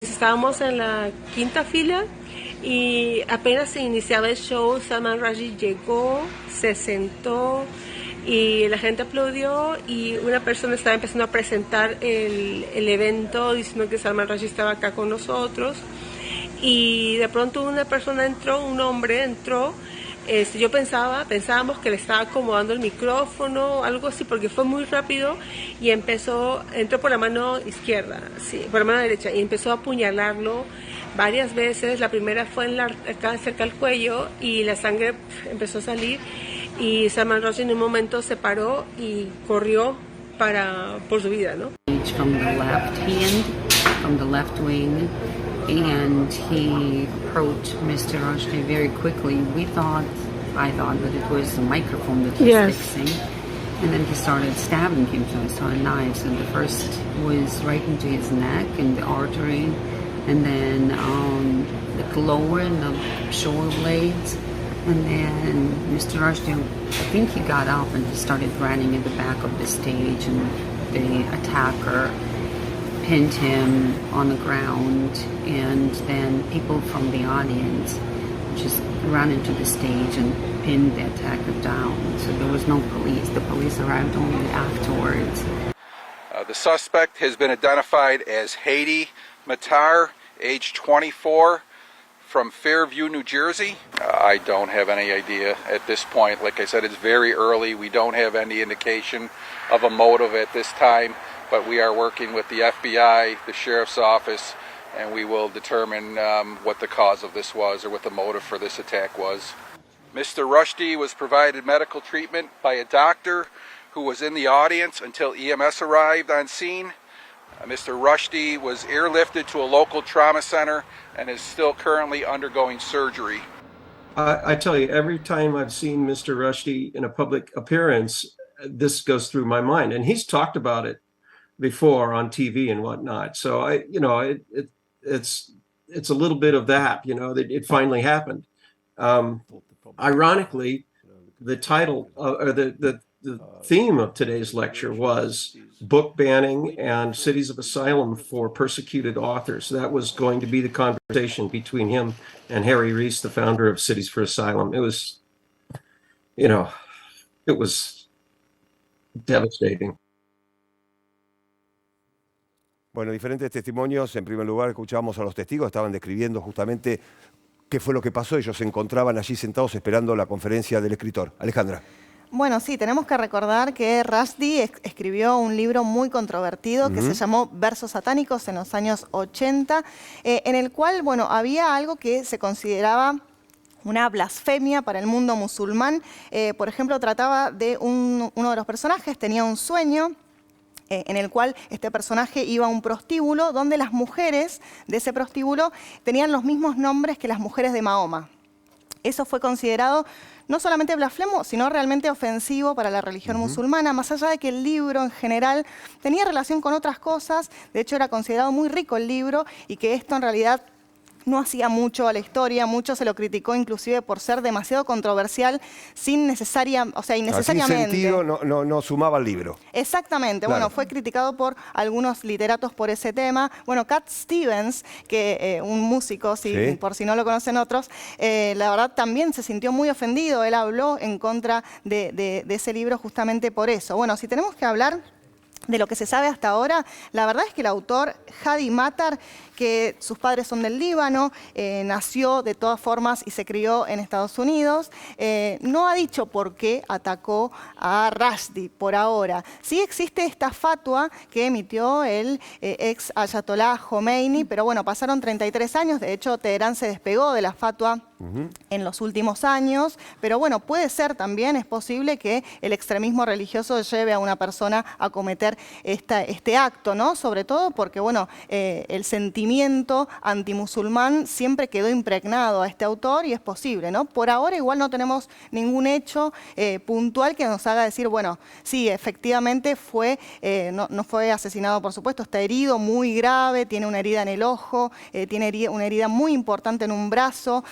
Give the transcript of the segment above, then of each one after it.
Estábamos en la quinta fila y apenas se iniciaba el show, Salman Rushdie llegó, se sentó y la gente aplaudió y una persona estaba empezando a presentar el evento diciendo que Salman Rushdie estaba acá con nosotros y de pronto una persona entró, un hombre entró. Yo pensábamos que le estaba acomodando el micrófono, algo así, porque fue muy rápido y entró por la mano izquierda, sí, por la mano derecha, y empezó a apuñalarlo varias veces. La primera fue acá cerca del cuello y la sangre empezó a salir y Salman Rushdie en un momento se paró y corrió por su vida, ¿no? From the left hand, from the left wing, and he approached Mr. Rushdie very quickly. I thought that it was a microphone that he was fixing, and then he started stabbing him, so I saw knives, and the first was right into his neck and the artery, and then the lower and the shoulder blades. And then Mr. Rushdie, I think he got up and he started running in the back of the stage, and the attacker pinned him on the ground, and then people from the audience just ran into the stage and pinned the attacker down. So there was no police. The police arrived only afterwards. The suspect has been identified as Haiti Matar, age 24, from Fairview, New Jersey. I don't have any idea at this point. Like I said, it's very early. We don't have any indication of a motive at this time, but we are working with the FBI, the Sheriff's Office, and we will determine what the cause of this was or what the motive for this attack was. Mr. Rushdie was provided medical treatment by a doctor who was in the audience until EMS arrived on scene. Mr. Rushdie was airlifted to a local trauma center and is still currently undergoing surgery. I tell you, every time I've seen Mr. Rushdie in a public appearance, this goes through my mind, and he's talked about it before on TV and whatnot. So it's a little bit of that, that it finally happened. Ironically, the title or the theme of today's lecture was book banning and cities of asylum for persecuted authors. That was going to be the conversation between him and Harry Reese, the founder of Cities for Asylum. It was, it was devastating. Bueno, diferentes testimonios. En primer lugar, escuchábamos a los testigos, estaban describiendo justamente qué fue lo que pasó. Ellos se encontraban allí sentados esperando la conferencia del escritor. Alejandra. Bueno, sí, tenemos que recordar que Rushdie escribió un libro muy controvertido que se llamó Versos satánicos en los años 80, en el cual, bueno, había algo que se consideraba una blasfemia para el mundo musulmán. Por ejemplo, trataba de uno de los personajes, tenía un sueño en el cual este personaje iba a un prostíbulo donde las mujeres de ese prostíbulo tenían los mismos nombres que las mujeres de Mahoma. Eso fue considerado no solamente blasfemo, sino realmente ofensivo para la religión musulmana, más allá de que el libro en general tenía relación con otras cosas. De hecho, era considerado muy rico el libro y que esto en realidad no hacía mucho a la historia, mucho se lo criticó inclusive por ser demasiado controversial, innecesariamente. Sin sentido, no sumaba al libro. Exactamente, claro. Bueno, fue criticado por algunos literatos por ese tema. Bueno, Cat Stevens, que un músico, por si no lo conocen otros, la verdad también se sintió muy ofendido. Él habló en contra de ese libro justamente por eso. Bueno, si tenemos que hablar de lo que se sabe hasta ahora, la verdad es que el autor Hadi Matar, que sus padres son del Líbano, nació de todas formas y se crió en Estados Unidos, no ha dicho por qué atacó a Rushdie por ahora. Sí existe esta fatua que emitió el ex Ayatollah Khomeini, pero bueno, pasaron 33 años, de hecho Teherán se despegó de la fatua en los últimos años, pero bueno, puede ser también, es posible que el extremismo religioso lleve a una persona a cometer este acto, ¿no? Sobre todo porque, bueno, el sentimiento antimusulmán siempre quedó impregnado a este autor y es posible, ¿no? Por ahora igual no tenemos ningún hecho puntual que nos haga decir, bueno, sí, efectivamente no fue asesinado, por supuesto, está herido muy grave, tiene una herida en el ojo, tiene una herida muy importante en un brazo.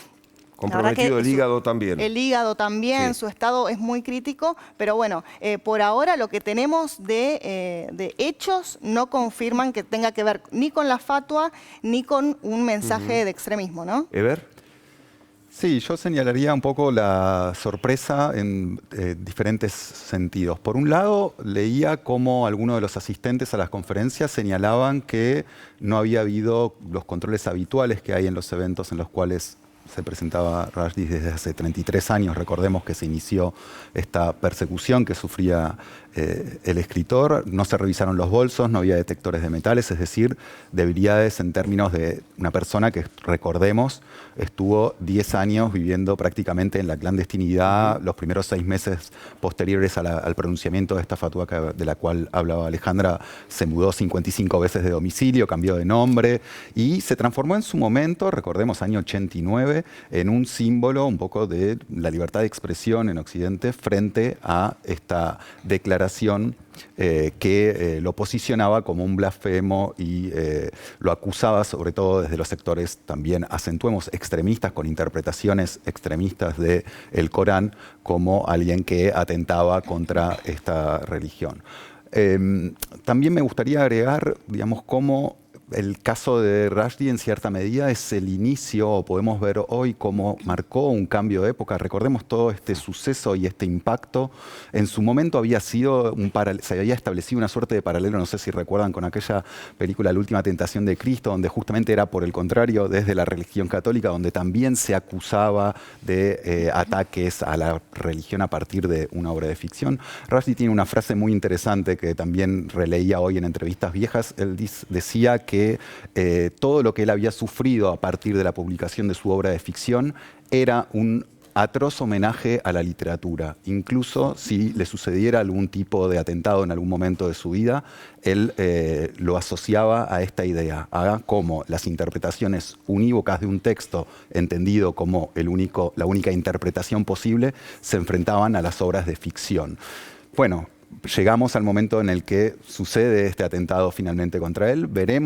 Comprometido el hígado también. El hígado también, Sí. su estado es muy crítico, pero bueno, por ahora lo que tenemos de hechos no confirman que tenga que ver ni con la fatua ni con un mensaje de extremismo, ¿no? Ever. Sí, yo señalaría un poco la sorpresa en diferentes sentidos. Por un lado, leía cómo algunos de los asistentes a las conferencias señalaban que no había habido los controles habituales que hay en los eventos en los cuales se presentaba Rushdie desde hace 33 años. Recordemos que se inició esta persecución que sufría el escritor. No se revisaron los bolsos, no había detectores de metales, es decir, debilidades en términos de una persona que, recordemos, estuvo 10 años viviendo prácticamente en la clandestinidad, los primeros 6 meses posteriores al pronunciamiento de esta fatua de la cual hablaba Alejandra. Se mudó 55 veces de domicilio, cambió de nombre y se transformó en su momento, recordemos, año 89, en un símbolo un poco de la libertad de expresión en Occidente frente a esta declaración que lo posicionaba como un blasfemo y lo acusaba sobre todo desde los sectores también, acentuemos, extremistas, con interpretaciones extremistas del Corán, como alguien que atentaba contra esta religión. También me gustaría agregar, digamos, cómo el caso de Rushdie en cierta medida es el inicio, o podemos ver hoy cómo marcó un cambio de época. Recordemos todo este suceso y este impacto. En su momento había sido se había establecido una suerte de paralelo, no sé si recuerdan, con aquella película La Última Tentación de Cristo, donde justamente era por el contrario desde la religión católica, donde también se acusaba de ataques a la religión a partir de una obra de ficción. Rushdie tiene una frase muy interesante que también releía hoy en entrevistas viejas. Él decía que todo lo que él había sufrido a partir de la publicación de su obra de ficción era un atroz homenaje a la literatura. Incluso si le sucediera algún tipo de atentado en algún momento de su vida, él lo asociaba a esta idea, a cómo las interpretaciones unívocas de un texto, entendido como la única interpretación posible, se enfrentaban a las obras de ficción. Bueno, llegamos al momento en el que sucede este atentado finalmente contra él. Veremos